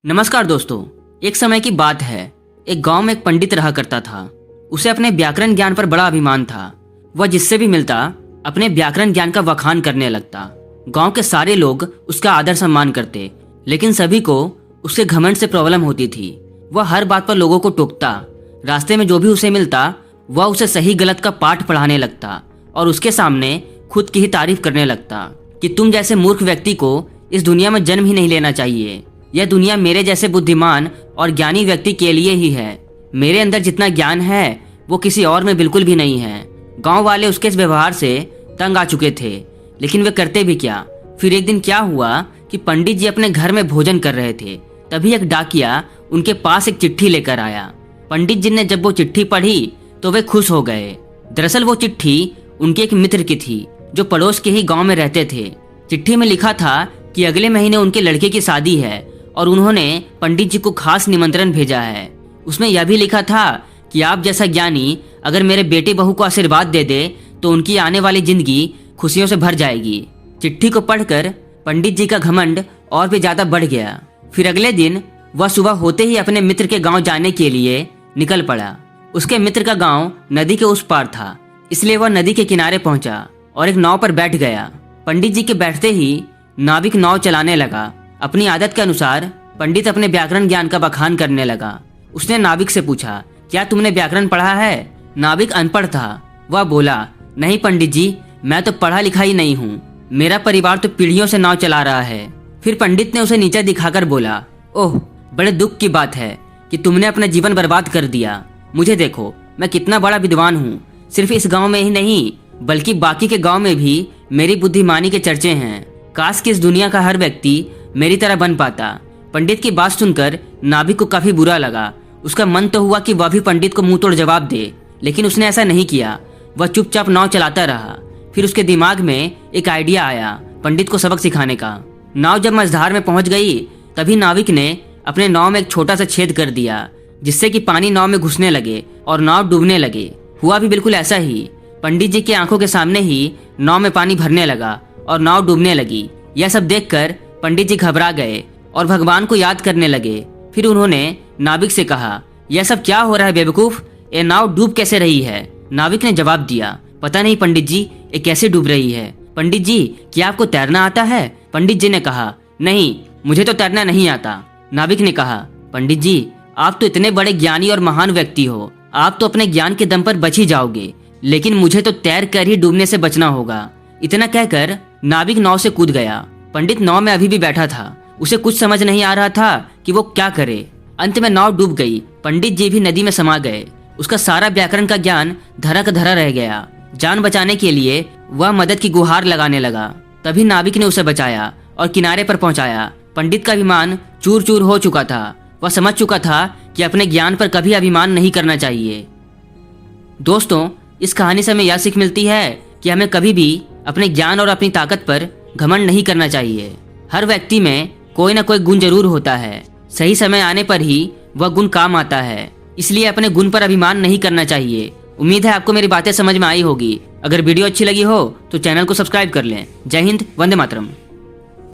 नमस्कार दोस्तों। एक समय की बात है, एक गांव में एक पंडित रहा करता था। उसे अपने व्याकरण ज्ञान पर बड़ा अभिमान था। वह जिससे भी मिलता अपने व्याकरण ज्ञान का वखान करने लगता। गांव के सारे लोग उसका आदर सम्मान करते, लेकिन सभी को उसके घमंड से प्रॉब्लम होती थी। वह हर बात पर लोगों को टोकता। रास्ते में जो भी उसे मिलता वह उसे सही गलत का पाठ पढ़ाने लगता और उसके सामने खुद की ही तारीफ करने लगता कि तुम जैसे मूर्ख व्यक्ति को इस दुनिया में जन्म ही नहीं लेना चाहिए। यह दुनिया मेरे जैसे बुद्धिमान और ज्ञानी व्यक्ति के लिए ही है। मेरे अंदर जितना ज्ञान है वो किसी और में बिल्कुल भी नहीं है। गांव वाले उसके इस व्यवहार से तंग आ चुके थे, लेकिन वे करते भी क्या। फिर एक दिन क्या हुआ कि पंडित जी अपने घर में भोजन कर रहे थे, तभी एक डाकिया उनके पास एक चिट्ठी लेकर आया। पंडित जी ने जब वो चिट्ठी पढ़ी तो वे खुश हो गए। दरअसल वो चिट्ठी उनके एक मित्र की थी जो पड़ोस के ही गांव में रहते थे। चिट्ठी में लिखा था कि अगले महीने उनके लड़के की शादी है और उन्होंने पंडित जी को खास निमंत्रण भेजा है। उसमें यह भी लिखा था कि आप जैसा ज्ञानी अगर मेरे बेटे बहू को आशीर्वाद दे दे तो उनकी आने वाली जिंदगी खुशियों से भर जाएगी। चिट्ठी को पढ़कर पंडित जी का घमंड और भी ज्यादा बढ़ गया। फिर अगले दिन वह सुबह होते ही अपने मित्र के गांव जाने के लिए निकल पड़ा। उसके मित्र का गांव नदी के उस पार था, इसलिए वह नदी के किनारे पहुंचा और एक नाव पर बैठ गया। पंडित जी के बैठते ही नाविक नाव चलाने लगा। अपनी आदत के अनुसार पंडित अपने व्याकरण ज्ञान का बखान करने लगा। उसने नाविक से पूछा, क्या तुमने व्याकरण पढ़ा है? नाविक अनपढ़ था। वह बोला, नहीं पंडित जी, मैं तो पढ़ा लिखा ही नहीं हूँ। मेरा परिवार तो पीढ़ियों से नाव चला रहा है। फिर पंडित ने उसे नीचे दिखाकर बोला, ओह, बड़े दुख की बात है कि तुमने अपना जीवन बर्बाद कर दिया। मुझे देखो, मैं कितना बड़ा विद्वान हूँ। सिर्फ इस गाँव में ही नहीं बल्कि बाकी के गाँव में भी मेरी बुद्धिमानी के चर्चे हैं। काश कि इस दुनिया का हर व्यक्ति मेरी तरह बन पाता। पंडित की बात सुनकर नाविक को काफी बुरा लगा। उसका मन तो हुआ कि वह भी पंडित को मुंह तोड़ जवाब दे, लेकिन उसने ऐसा नहीं किया। वह चुपचाप नाव चलाता रहा। फिर उसके दिमाग में एक आइडिया आया पंडित को सबक सिखाने का। नाव जब मझधार में पहुंच गई तभी नाविक ने अपने नाव में एक छोटा सा छेद कर दिया, जिससे कि पानी नाव में घुसने लगे और नाव डूबने लगे। हुआ भी बिल्कुल ऐसा ही। पंडित जी की आंखों के सामने ही नाव में पानी भरने लगा और नाव डूबने लगी। यह सब देखकर पंडित जी घबरा गए और भगवान को याद करने लगे। फिर उन्होंने नाविक से कहा, यह सब क्या हो रहा है बेवकूफ? ये नाव डूब कैसे रही है? नाविक ने जवाब दिया, पता नहीं पंडित जी, ये कैसे डूब रही है। पंडित जी, क्या आपको तैरना आता है? पंडित जी ने कहा, नहीं, मुझे तो तैरना नहीं आता। नाविक ने कहा, पंडित जी, आप तो इतने बड़े ज्ञानी और महान व्यक्ति हो, आप तो अपने ज्ञान के दम पर बच ही जाओगे, लेकिन मुझे तो तैर कर ही डूबने से बचना होगा। इतना कहकर नाविक नाव से कूद गया। पंडित नाव में अभी भी बैठा था। उसे कुछ समझ नहीं आ रहा था कि वो क्या करे। अंत में नाव डूब गई। पंडित जी भी नदी में समा गए। उसका सारा व्याकरण का ज्ञान धरा का धरा रह गया। जान बचाने के लिए वह मदद की गुहार लगाने लगा। तभी नाविक ने उसे बचाया और किनारे पर पहुंचाया। पंडित का अभिमान चूर चूर हो चुका था। वह समझ चुका था कि अपने ज्ञान पर कभी अभिमान नहीं करना चाहिए। दोस्तों, इस कहानी से हमें यह सीख मिलती है कि हमें कभी भी अपने ज्ञान और अपनी ताकत पर घमंड नहीं करना चाहिए। हर व्यक्ति में कोई ना कोई गुण जरूर होता है। सही समय आने पर ही वह गुण काम आता है। इसलिए अपने गुण पर अभिमान नहीं करना चाहिए। उम्मीद है आपको मेरी बातें समझ में आई होगी। अगर वीडियो अच्छी लगी हो तो चैनल को सब्सक्राइब कर लें। जय हिंद, वंदे मातरम।